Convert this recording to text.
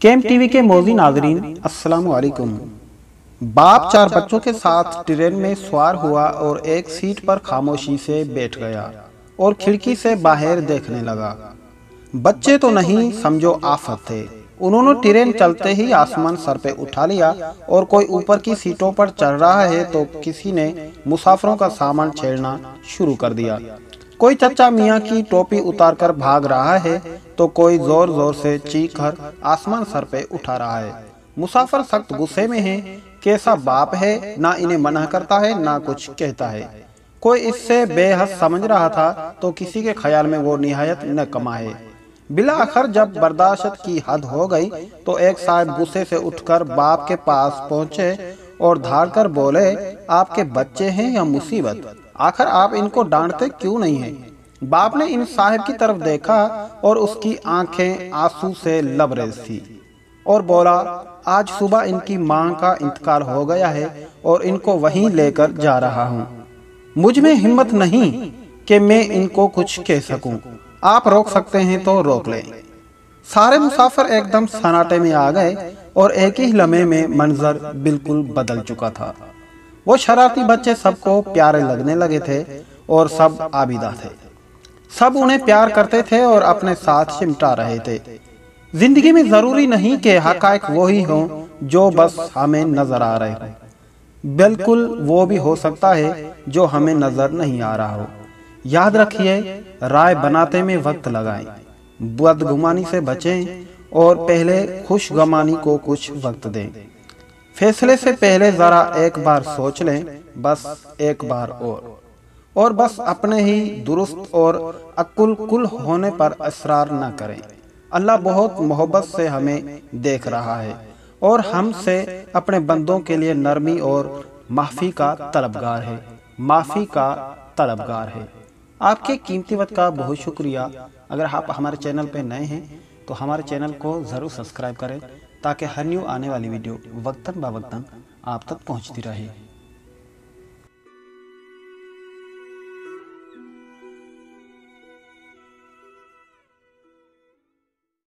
केम TV के मौजी नाजरीन अस्सलाम वालेकुम। बाप 4 बच्चों के साथ ट्रेन में सवार हुआ और एक सीट पर खामोशी से बैठ गया और खिड़की से बाहर देखने लगा। बच्चे तो नहीं समझो आफत थे। उन्होंने ट्रेन चलते ही आसमान सर पे उठा लिया और कोई ऊपर की सीटों पर चढ़ रहा है तो किसी ने मुसाफिरों का सामान छेड़ना शुरू कर दिया। कोई चचा मियाँ की टोपी उतारकर भाग रहा है तो कोई जोर जोर से चीख कर आसमान सर पे उठा रहा है। मुसाफिर सख्त गुस्से में है। कैसा बाप है, ना इन्हें मना करता है ना कुछ कहता है। कोई इससे बेहद समझ रहा था तो किसी के ख्याल में वो निहायत नकमा है। बिला आखिर जब बर्दाश्त की हद हो गई तो एक साहब गुस्से से उठकर बाप के पास पहुंचे और धाड़ कर बोले, आपके बच्चे हैं या मुसीबत? आखिर आप इनको डांटते क्यों नहीं हैं? बाप ने इन साहब की तरफ देखा और उसकी आंखें आंसू से लबरेज थी और बोला, आज सुबह इनकी मां का इंतकाल हो गया है और इनको वहीं लेकर जा रहा हूं। मुझ में हिम्मत नहीं कि मैं इनको कुछ कह सकूं। आप रोक सकते हैं तो रोक लें। सारे मुसाफिर एकदम सन्नाटे में आ गए और एक ही लम्हे में मंजर बिल्कुल बदल चुका था। वो शरारती बच्चे सबको प्यारे लगने लगे थे और सब आबिदा थे। सब उन्हें प्यार करते थे और अपने साथ चिमटा रहे थे। जिंदगी में जरूरी नहीं कि हकायक वही हों जो बस हमें नजर आ रहे हों, बिल्कुल वो भी हो सकता है जो हमें नजर नहीं आ रहा हो। याद रखिए, राय बनाते में वक्त लगाएं, बदगुमानी से बचें और पहले खुशगमानी को कुछ वक्त दें। फैसले से पहले जरा एक बार सोच लें, बस एक बार और बस अपने ही दुरुस्त और अक्ल कुल होने पर इसरार न करें। अल्लाह बहुत मोहब्बत से हमें देख रहा है और हमसे अपने बंदों के लिए नरमी और माफ़ी का तलबगार है। माफ़ी का तलबगार है। आपके कीमती वक्त का बहुत शुक्रिया। अगर आप हमारे चैनल पर नए हैं तो हमारे चैनल को ज़रूर सब्सक्राइब करें ताकि हर न्यू आने वाली वीडियो वक्तन ब वक्तन आप तक पहुंचती रहे।